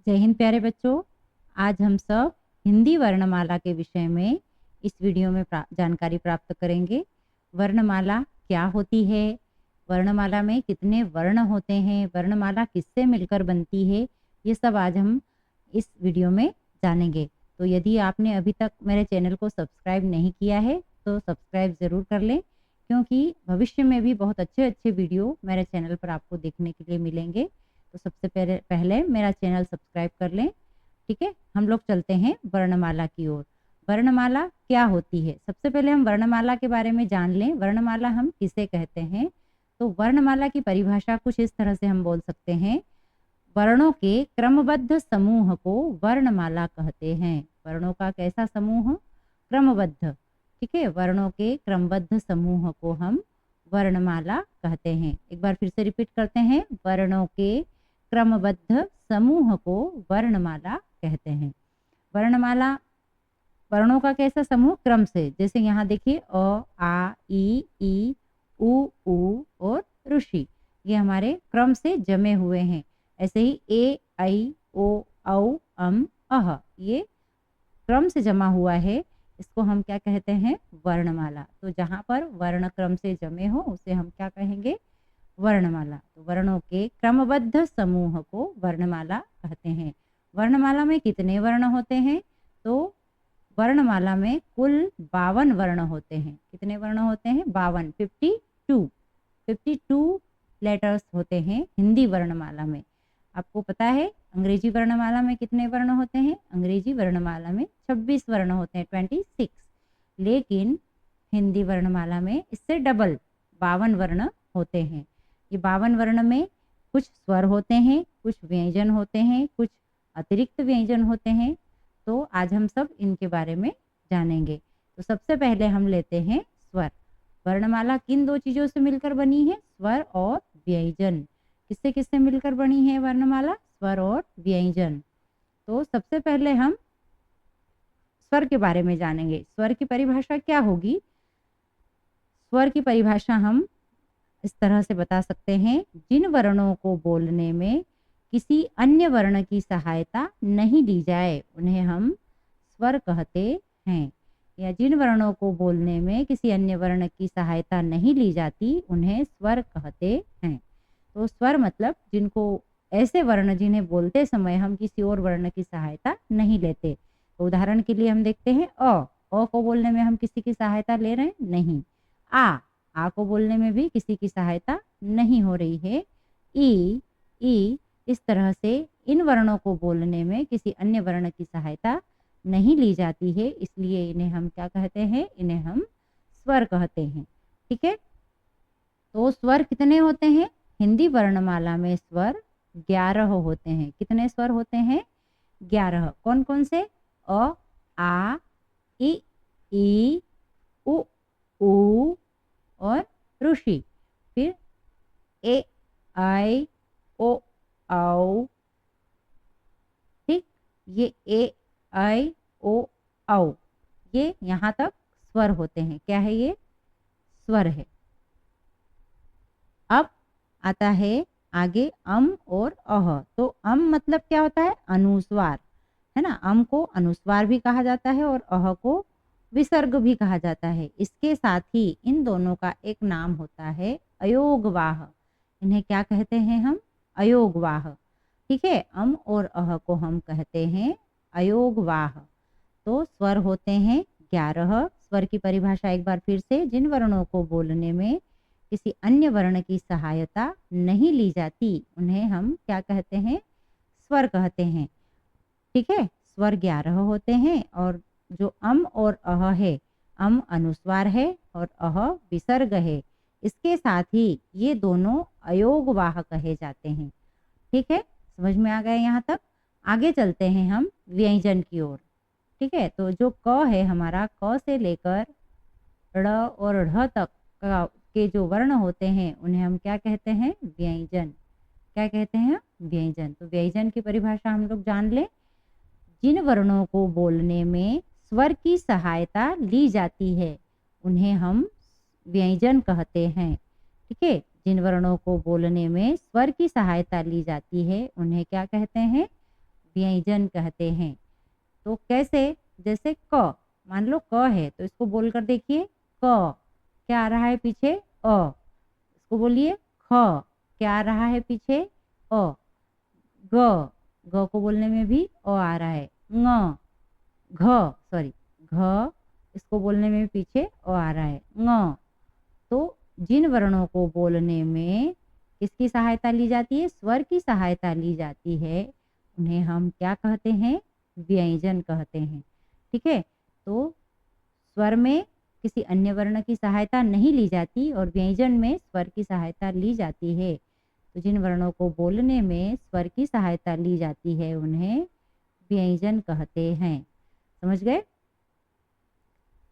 जय हिंद प्यारे बच्चों। आज हम सब हिंदी वर्णमाला के विषय में इस वीडियो में जानकारी प्राप्त करेंगे। वर्णमाला क्या होती है, वर्णमाला में कितने वर्ण होते हैं, वर्णमाला किससे मिलकर बनती है, ये सब आज हम इस वीडियो में जानेंगे। तो यदि आपने अभी तक मेरे चैनल को सब्सक्राइब नहीं किया है तो सब्सक्राइब ज़रूर कर लें, क्योंकि भविष्य में भी बहुत अच्छे अच्छे वीडियो मेरे चैनल पर आपको देखने के लिए मिलेंगे। तो सबसे पहले मेरा चैनल सब्सक्राइब कर लें। ठीक है, हम लोग चलते हैं वर्णमाला की ओर। वर्णमाला क्या होती है, सबसे पहले हम वर्णमाला के बारे में जान लें। वर्णमाला हम किसे कहते हैं? तो वर्णमाला की परिभाषा कुछ इस तरह से हम बोल सकते हैं, वर्णों के क्रमबद्ध समूह को वर्णमाला कहते हैं। वर्णों का कैसा समूह? क्रमबद्ध। ठीक है, वर्णों के क्रमबद्ध समूह को हम वर्णमाला कहते हैं। एक बार फिर से रिपीट करते हैं, वर्णों के क्रमबद्ध समूह को वर्णमाला कहते हैं। वर्णमाला वर्णों का कैसा समूह? क्रम से। जैसे यहाँ देखिए अ, आ, ई, उ और ऋषि, ये हमारे क्रम से जमे हुए हैं। ऐसे ही ए, ऐ, ओ, औ, अह, ये क्रम से जमा हुआ है। इसको हम क्या कहते हैं? वर्णमाला। तो जहाँ पर वर्ण क्रम से जमे हो उसे हम क्या कहेंगे? वर्णमाला। तो वर्णों के क्रमबद्ध समूह को वर्णमाला कहते हैं। वर्णमाला में कितने वर्ण होते हैं? तो वर्णमाला में कुल 52 वर्ण होते हैं। कितने वर्ण होते हैं? 52, 52 लेटर्स होते हैं हिंदी वर्णमाला में। आपको पता है अंग्रेजी वर्णमाला में कितने वर्ण होते हैं? अंग्रेजी वर्णमाला में 26 वर्ण होते हैं, 26। लेकिन हिंदी वर्णमाला में इससे डबल 52 वर्ण होते हैं। ये 52 वर्ण में कुछ स्वर होते हैं, कुछ व्यंजन होते हैं, कुछ अतिरिक्त व्यंजन होते हैं। तो आज हम सब इनके बारे में जानेंगे। तो सबसे पहले हम लेते हैं स्वर। वर्णमाला किन दो चीज़ों से मिलकर बनी है? स्वर और व्यंजन। किससे किससे मिलकर बनी है वर्णमाला? स्वर और व्यंजन। तो सबसे पहले हम स्वर के बारे में जानेंगे। स्वर की परिभाषा क्या होगी? स्वर की परिभाषा हम इस तरह से बता सकते हैं, जिन वर्णों को बोलने में किसी अन्य वर्ण की सहायता नहीं ली जाए उन्हें हम स्वर कहते हैं। या जिन वर्णों को बोलने में किसी अन्य वर्ण की सहायता नहीं ली जाती उन्हें स्वर कहते हैं। तो स्वर मतलब जिनको ऐसे वर्ण जिन्हें बोलते समय हम किसी और वर्ण की सहायता नहीं लेते। तो उदाहरण के लिए हम देखते हैं अ को बोलने में हम किसी की सहायता ले रहे हैं? नहीं। आ को बोलने में भी किसी की सहायता नहीं हो रही है। ई, इस तरह से इन वर्णों को बोलने में किसी अन्य वर्ण की सहायता नहीं ली जाती है, इसलिए इन्हें हम क्या कहते हैं? इन्हें हम स्वर कहते हैं। ठीक है, तो स्वर कितने होते हैं? हिंदी वर्णमाला में स्वर 11 होते हैं। कितने स्वर होते हैं? 11। कौन कौन से? अ, आ, ई, उ और ऋषि। फिर ए, ऐ, ओ, औ। ठीक, ये ए, ऐ, ओ, औ, ये यहाँ तक स्वर होते हैं। क्या है ये? स्वर है। अब आता है आगे और अह। तो मतलब क्या होता है? अनुस्वार, है ना। को अनुस्वार भी कहा जाता है और अह को विसर्ग भी कहा जाता है। इसके साथ ही इन दोनों का एक नाम होता है अयोगवाह। इन्हें क्या कहते हैं हम? अयोगवाह। ठीक है, और अह को हम कहते हैं अयोगवाह। तो स्वर होते हैं 11। स्वर की परिभाषा एक बार फिर से, जिन वर्णों को बोलने में किसी अन्य वर्ण की सहायता नहीं ली जाती उन्हें हम क्या कहते हैं? स्वर कहते हैं। ठीक है, स्वर 11 होते हैं और जो और अह है, अनुस्वार है और अह विसर्ग है। इसके साथ ही ये दोनों अयोगवाह कहे जाते हैं। ठीक है, समझ में आ गया यहाँ तक? आगे चलते हैं हम व्यंजन की ओर। ठीक है, तो जो क है हमारा, क से लेकर ड़ और ढ़ तक के जो वर्ण होते हैं उन्हें हम क्या कहते हैं? व्यंजन। क्या कहते हैं? व्यंजन। तो व्यंजन की परिभाषा हम लोग जान लें। जिन वर्णों को बोलने में स्वर की सहायता ली जाती है उन्हें हम व्यंजन कहते हैं। ठीक है, जिन वर्णों को बोलने में स्वर की सहायता ली जाती है उन्हें क्या कहते हैं? व्यंजन कहते हैं। तो कैसे? जैसे क, मान लो क है तो इसको बोलकर देखिए क, क्या आ रहा है पीछे? अ। इसको बोलिए ख, क्या आ रहा है पीछे? अ। ग, ग को बोलने में भी अ आ रहा है। ङ, घ, सॉरी घ, इसको बोलने में भी पीछे अ आ रहा है। ङ। तो जिन वर्णों को बोलने में किसकी सहायता ली जाती है? स्वर की सहायता ली जाती है, उन्हें हम क्या कहते हैं? व्यंजन कहते हैं। ठीक है? तो स्वर में किसी अन्य वर्ण की सहायता नहीं ली जाती और व्यंजन में स्वर की सहायता ली जाती है। तो जिन वर्णों को बोलने में स्वर की सहायता ली जाती है, उन्हें व्यंजन कहते हैं। समझ गए?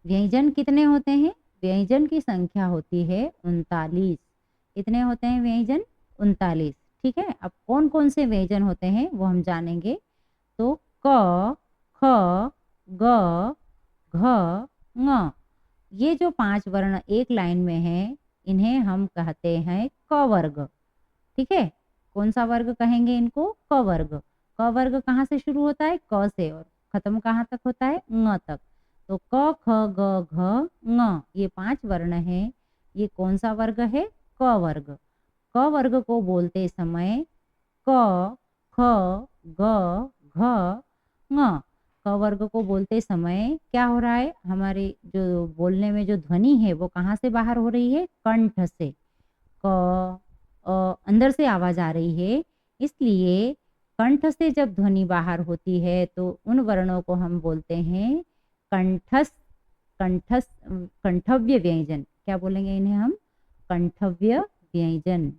व्यंजन कितने होते हैं? व्यंजन की संख्या होती है 39। कितने होते हैं व्यंजन? 39। ठीक है? अब कौन कौन से व्यंजन होते हैं वो हम जानेंगे। तो क, ख, ग, घ, ङ, ये जो 5 वर्ण एक लाइन में हैं, इन्हें हम कहते हैं क वर्ग। ठीक है? कौन सा वर्ग कहेंगे इनको? क वर्ग। क वर्ग कहाँ से शुरू होता है? क से, और खत्म कहाँ तक होता है? ङ तक। तो क, ख, ग, घ, ङ, ये 5 वर्ण हैं। ये कौन सा वर्ग है? क वर्ग। क वर्ग को बोलते समय क, ख, ग, घ, ङ, क वर्ग को बोलते समय क्या हो रहा है? हमारे जो बोलने में जो ध्वनि है वो कहाँ से बाहर हो रही है? कंठ से। क, अंदर से आवाज आ रही है, इसलिए कंठ से जब ध्वनि बाहर होती है तो उन वर्णों को हम बोलते हैं कंठस्थ, कंठव्य व्यंजन। क्या बोलेंगे इन्हें हम? कंठव्य व्यंजन।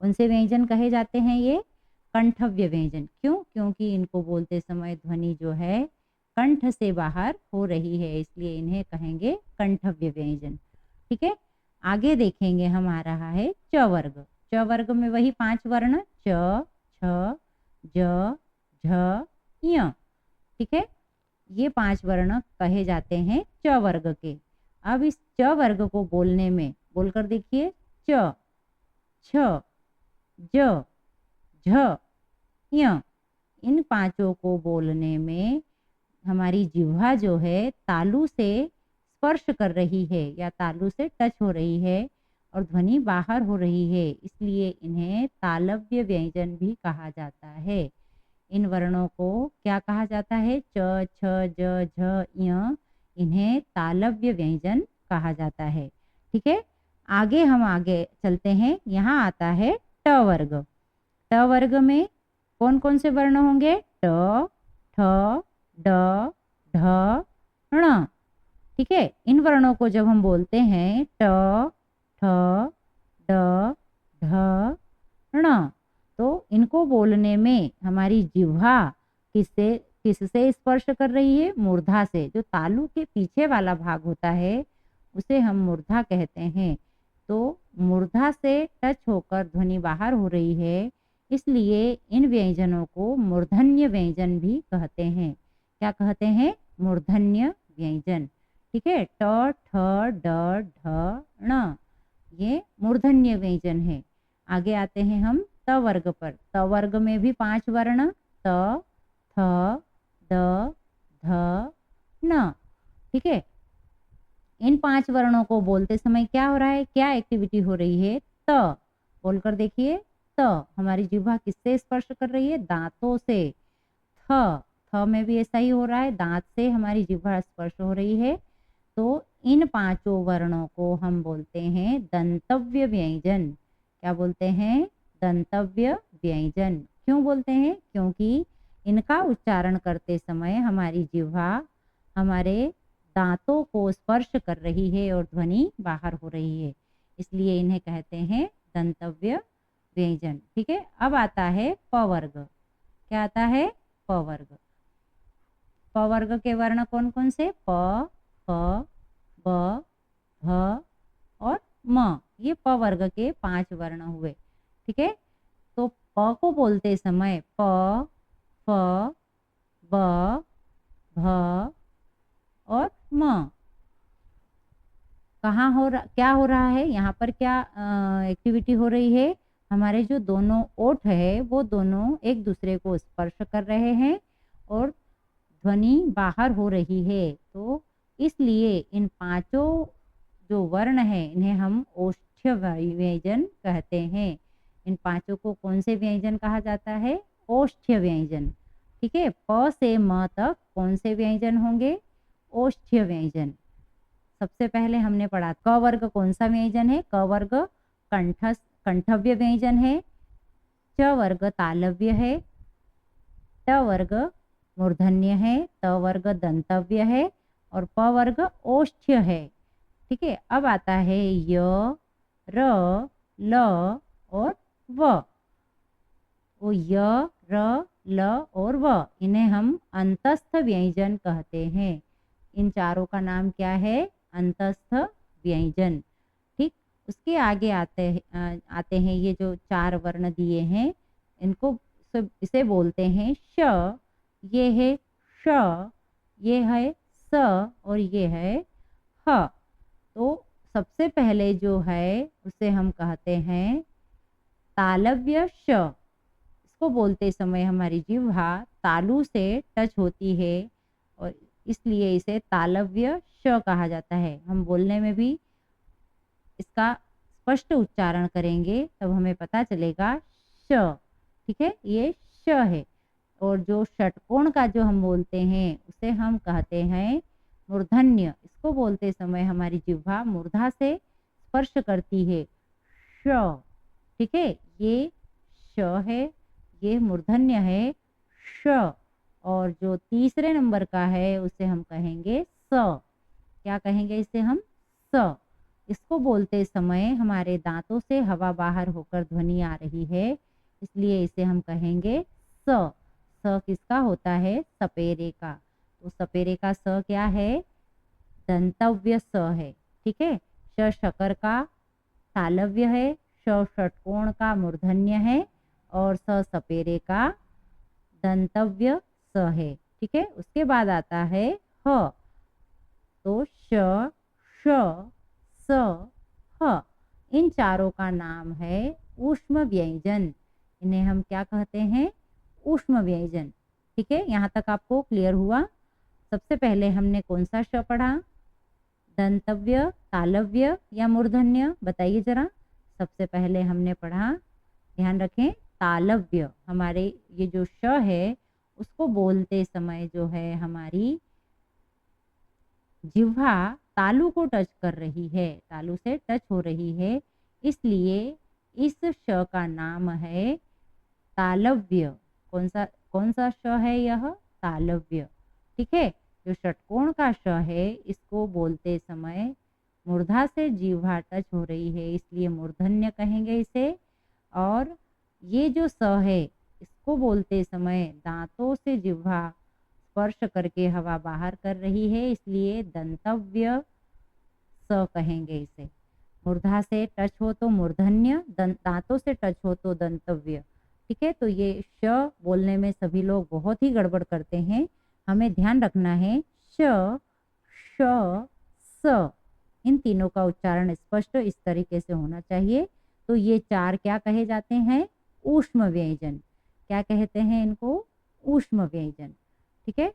उनसे व्यंजन कहे जाते हैं ये कंठव्य व्यंजन। क्यों? क्योंकि इनको बोलते समय ध्वनि जो है कंठ से बाहर हो रही है, इसलिए इन्हें कहेंगे कंठव्य व्यंजन। ठीक है? आगे देखेंगे हम, आ रहा है च वर्ग। च वर्ग में वही 5 वर्ण च, छ, ज, झ, ञ। ठीक है? ये 5 वर्ण कहे जाते हैं च वर्ग के। अब इस च वर्ग को बोलने में बोलकर देखिए च, छ, ज, झ, ञ। इन पांचों को बोलने में हमारी जिह्वा जो है तालु से स्पर्श कर रही है या तालु से टच हो रही है और ध्वनि बाहर हो रही है, इसलिए इन्हें तालव्य व्यंजन भी कहा जाता है। इन वर्णों को क्या कहा जाता है? च, छ, ज, झ, ञ, इन्हें तालव्य व्यंजन कहा जाता है। ठीक है? आगे हम आगे चलते हैं। यहाँ आता है ट वर्ग। ट वर्ग में कौन कौन से वर्ण होंगे? ट, ठ, ड, ढ, ण। ठीक है? इन वर्णों को जब हम बोलते हैं ट, ठ, ड, ढ, ण, तो इनको बोलने में हमारी जिह्वा किससे किससे स्पर्श कर रही है? मूर्धा से। जो तालु के पीछे वाला भाग होता है उसे हम मूर्धा कहते हैं। तो मूर्धा से टच होकर ध्वनि बाहर हो रही है, इसलिए इन व्यंजनों को मूर्धन्य व्यंजन भी कहते हैं। क्या कहते हैं? मूर्धन्य व्यंजन। ठीक है? ट, ठ, ड, ढ, ण, ये मूर्धन्य व्यंजन है। आगे आते हैं हम त वर्ग पर। त वर्ग में भी 5 वर्ण त, थ, द, ध, न। ठीक है? इन 5 वर्णों को बोलते समय क्या हो रहा है? क्या एक्टिविटी हो रही है? त। बोलकर देखिए त। हमारी जिह्वा किससे स्पर्श कर रही है? दांतों से। थ, थ में भी ऐसा ही हो रहा है, दांत से हमारी जिह्वा स्पर्श हो रही है। तो इन पांचों वर्णों को हम बोलते हैं दंतव्य व्यंजन। क्या बोलते हैं? दंतव्य व्यंजन। क्यों बोलते हैं? क्योंकि इनका उच्चारण करते समय हमारी जिह्वा हमारे दांतों को स्पर्श कर रही है और ध्वनि बाहर हो रही है, इसलिए इन्हें कहते हैं दंतव्य व्यंजन। ठीक है? अब आता है प वर्ग। क्या आता है? प वर्ग। प वर्ग के वर्ण कौन कौन से? प, फ, ब, भ और म। ये प वर्ग के 5 वर्ण हुए। ठीक है? तो प को बोलते समय प, फ, ब, भ और म। कहाँ हो रहा, क्या हो रहा है यहाँ पर? क्या एक्टिविटी हो रही है? हमारे जो दोनों ओठ है वो दोनों एक दूसरे को स्पर्श कर रहे हैं और ध्वनि बाहर हो रही है। तो इसलिए इन पांचों जो वर्ण है इन्हें हम ओष्ठ्य व्यंजन कहते हैं। इन पांचों को कौन से व्यंजन कहा जाता है? ओष्ठ्य व्यंजन। ठीक है, प से म तक कौन से व्यंजन होंगे? ओष्ठ्य व्यंजन। सबसे पहले हमने पढ़ा क वर्ग कौन सा व्यंजन है? क वर्ग कंठव्य व्यंजन है। च वर्ग तालव्य है। ट वर्ग मूर्धन्य है। त वर्ग दंतव्य है और प वर्ग ओष्ठ्य है। ठीक है, अब आता है य, र, ल और व। वो य, र, ल और व, इन्हें हम अंतस्थ व्यंजन कहते हैं। इन चारों का नाम क्या है? अंतस्थ व्यंजन। ठीक, उसके आगे आते हैं ये जो चार वर्ण दिए हैं, इनको इसे बोलते हैं श। ये है श, ये है स और ये है ह। तो सबसे पहले जो है उसे हम कहते हैं तालव्य श। इसको बोलते समय हमारी जिह्वा तालु से टच होती है और इसलिए इसे तालव्य श कहा जाता है। हम बोलने में भी इसका स्पष्ट उच्चारण करेंगे तब हमें पता चलेगा श। ठीक है, ये श है। और जो षटकोण का जो हम बोलते हैं उसे हम कहते हैं मूर्धन्य। इसको बोलते समय हमारी जिह्वा मूर्धा से स्पर्श करती है, श। ठीक है, ये श है, ये मूर्धन्य है, श। और जो तीसरे नंबर का है उसे हम कहेंगे स। क्या कहेंगे इसे हम? स। इसको बोलते समय हमारे दांतों से हवा बाहर होकर ध्वनि आ रही है, इसलिए इसे हम कहेंगे स। स किसका होता है? सपेरे का। तो सपेरे का स क्या है? दंतव्य स है। ठीक है, श शकर का तालव्य है, श षटकोण का मूर्धन्य है और स सपेरे का दंतव्य स है। ठीक है, उसके बाद आता है ह। तो श, श, स, ह, इन चारों का नाम है ऊष्म व्यंजन। इन्हें हम क्या कहते हैं? ऊष्म व्यंजन। ठीक है, यहाँ तक आपको क्लियर हुआ? सबसे पहले हमने कौन सा श पढ़ा? दंतव्य, तालव्य या मूर्धन्य? बताइए जरा। सबसे पहले हमने पढ़ा, ध्यान रखें, तालव्य। हमारे ये जो श है उसको बोलते समय जो है हमारी जिह्वा तालु को टच कर रही है, तालु से टच हो रही है, इसलिए इस श का नाम है तालव्य। कौन सा श है यह? तालव्य। ठीक है, जो षटकोण का श है इसको बोलते समय मूर्धा से जिह्वा टच हो रही है, इसलिए मूर्धन्य कहेंगे इसे। और ये जो स है इसको बोलते समय दांतों से जिह्वा स्पर्श करके हवा बाहर कर रही है, इसलिए दंतव्य स कहेंगे इसे। मूर्धा से टच हो तो मूर्धन्य, दांतों से टच हो तो दंतव्य। ठीक है, तो ये श बोलने में सभी लोग बहुत ही गड़बड़ करते हैं। हमें ध्यान रखना है श, श, स, इन तीनों का उच्चारण स्पष्ट इस तरीके से होना चाहिए। तो ये चार क्या कहे जाते हैं? ऊष्म व्यंजन। क्या कहते हैं इनको? ऊष्म व्यंजन। ठीक है,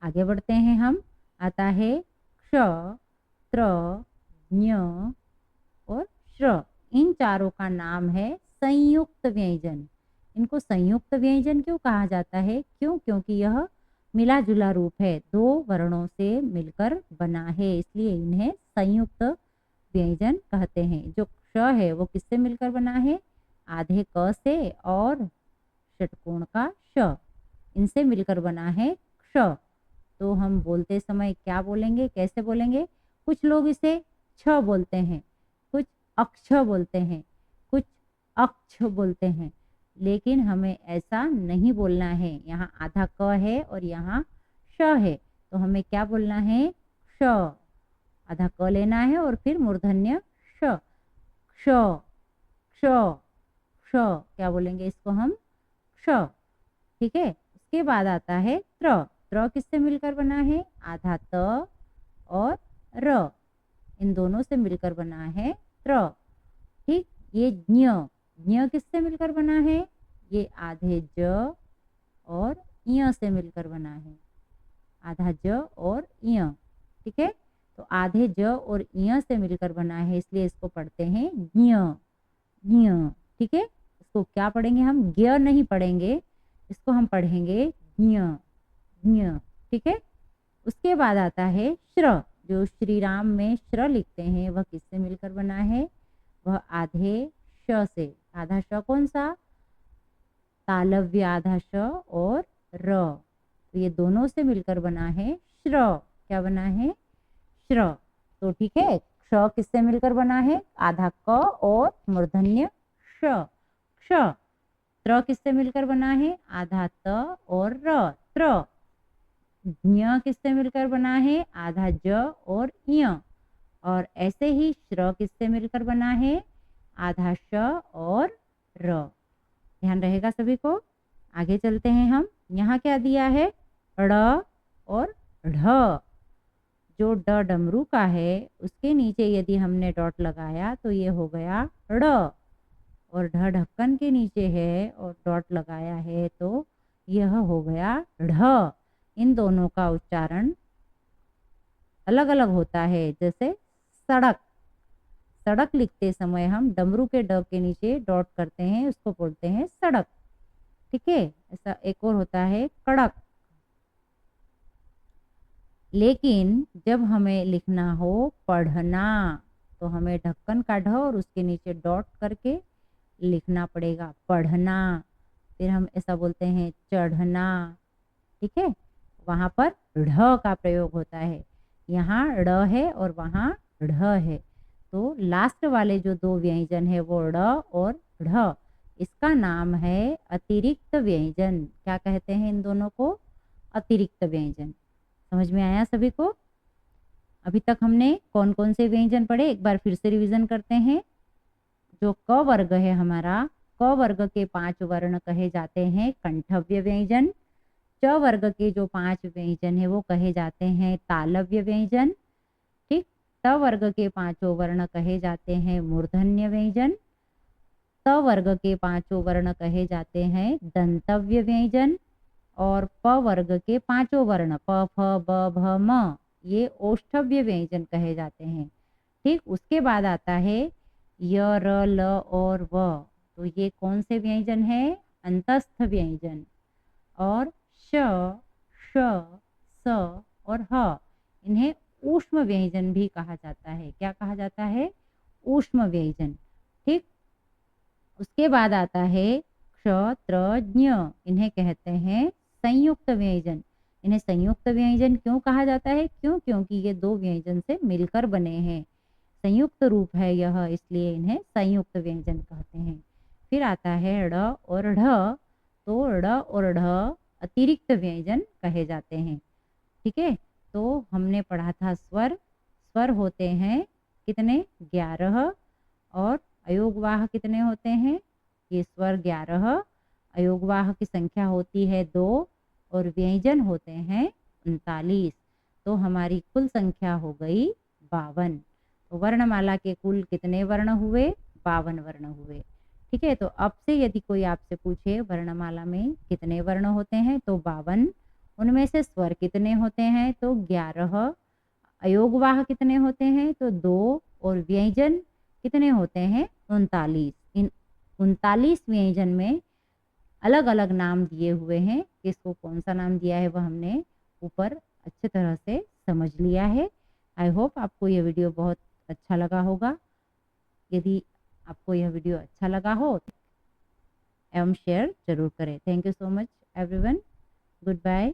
आगे बढ़ते हैं हम। आता है क्ष, त्र, ज्ञ और श्र। इन चारों का नाम है संयुक्त व्यंजन। इनको संयुक्त व्यंजन क्यों कहा जाता है? क्योंकि यह मिला जुला रूप है, दो वर्णों से मिलकर बना है, इसलिए इन्हें संयुक्त व्यंजन कहते हैं। जो क्ष है वो किससे मिलकर बना है? आधे क से और षटकोण का श, इनसे मिलकर बना है क्ष। तो हम बोलते समय क्या बोलेंगे, कैसे बोलेंगे? कुछ लोग इसे छ बोलते हैं, कुछ अक्ष बोलते हैं, कुछ अक्ष बोलते हैं, लेकिन हमें ऐसा नहीं बोलना है। यहाँ आधा क है और यहाँ श है, तो हमें क्या बोलना है? क्ष। आधा क लेना है और फिर मूर्धन्य श। क्ष, क्ष, क्ष। क्या बोलेंगे इसको हम? क्ष। ठीक है, उसके बाद आता है त्र। त्र किससे मिलकर बना है? आधा त और र, इन दोनों से मिलकर बना है त्र। ठीक, ये ज्ञ। ज्ञ किससे मिलकर बना है? ये आधे ज और य से मिलकर बना है, आधा ज और य। ठीक है, तो आधे ज और य से मिलकर बना है, इसलिए इसको पढ़ते हैं ज्ञ, ज्ञ। ठीक है, इसको क्या पढ़ेंगे हम? ज्ञ नहीं पढ़ेंगे, इसको हम पढ़ेंगे ज्ञ, ज्ञ। ठीक है, उसके बाद आता है श्र। जो श्री राम में श्र लिखते हैं वह किससे मिलकर बना है? वह आधे श से। आधा श कौन सा? तालव्य आधा श और र, तो ये दोनों से मिलकर बना है श्र। क्या बना है? श्र। तो ठीक है, क्ष किससे मिलकर बना है? आधा क और मूर्धन्य श, क्ष। त्र किससे मिलकर बना है? आधा त और र, त्र। ज्ञ किससे मिलकर बना है? आधा ज और य। और ऐसे ही श्र किससे मिलकर बना है? आधा श और र। ध्यान रहेगा सभी को। आगे चलते हैं हम। यहाँ क्या दिया है? ड़ और ढ। जो ड डमरू का है उसके नीचे यदि हमने डॉट लगाया तो ये हो गया ड़, और ढ ढक्कन के नीचे है और डॉट लगाया है तो यह हो गया ढ। इन दोनों का उच्चारण अलग अलग होता है। जैसे सड़क, सड़क लिखते समय हम डमरू के ड के नीचे डॉट करते हैं, उसको बोलते हैं सड़क। ठीक है, ऐसा एक और होता है कड़क। लेकिन जब हमें लिखना हो पढ़ना तो हमें ढक्कन का ढ और उसके नीचे डॉट करके लिखना पड़ेगा, पढ़ना। फिर हम ऐसा बोलते हैं चढ़ना। ठीक है, वहाँ पर ढ का प्रयोग होता है, यहाँ ड़ है और वहाँ ढ है, तो लास्ट वाले जो दो व्यंजन है वो ड़ और ढ, इसका नाम है अतिरिक्त व्यंजन। क्या कहते हैं इन दोनों को? अतिरिक्त व्यंजन। समझ में आया सभी को? अभी तक हमने कौन कौन से व्यंजन पढ़े, एक बार फिर से रिवीजन करते हैं। जो क वर्ग है हमारा, क वर्ग के 5 वर्ण कहे जाते हैं कंठव्य व्यंजन। च वर्ग के जो 5 व्यंजन है वो कहे जाते हैं तालव्य व्यंजन। ठीक, त वर्ग के 5 वर्ण कहे जाते हैं मूर्धन्य व्यंजन। त वर्ग के 5 वर्ण कहे जाते हैं दंतव्य व्यंजन। और प वर्ग के 5 वर्ण प, फ, ब, भ, म, ये ओष्ठव्य व्यंजन कहे जाते हैं। ठीक, उसके बाद आता है य, र, ल और व, तो ये कौन से व्यंजन है? अंतस्थ व्यंजन। और श, श, स और ह, इन्हें ऊष्म व्यंजन भी कहा जाता है। क्या कहा जाता है? ऊष्म व्यंजन। ठीक, उसके बाद आता है क्ष, त्र, ज्ञ, इन्हें कहते हैं संयुक्त व्यंजन। इन्हें संयुक्त व्यंजन क्यों कहा जाता है? क्योंकि ये दो व्यंजन से मिलकर बने हैं, संयुक्त रूप है यह, इसलिए इन्हें संयुक्त व्यंजन कहते हैं। फिर आता है ड़ और ढ, तो ड़ और ढ अतिरिक्त व्यंजन कहे जाते हैं। ठीक है, तो हमने पढ़ा था स्वर। स्वर होते हैं कितने? 11। और अयोगवाह कितने होते हैं? ये स्वर 11, अयोगवाह की संख्या होती है 2 और व्यंजन होते हैं 39। तो हमारी कुल संख्या हो गई 52। तो वर्णमाला के कुल कितने वर्ण हुए? 52 वर्ण हुए। ठीक है, तो अब से यदि कोई आपसे पूछे वर्णमाला में कितने वर्ण होते हैं तो 52, उनमें से स्वर कितने होते हैं तो 11, अयोगवाह कितने होते हैं तो 2 और व्यंजन कितने होते हैं 39। इन 39 व्यंजन में अलग अलग नाम दिए हुए हैं, किसको कौन सा नाम दिया है वह हमने ऊपर अच्छे तरह से समझ लिया है। आई होप आपको यह वीडियो बहुत अच्छा लगा होगा। यदि आपको यह वीडियो अच्छा लगा हो एवं शेयर जरूर करें। Thank you so much everyone, good bye.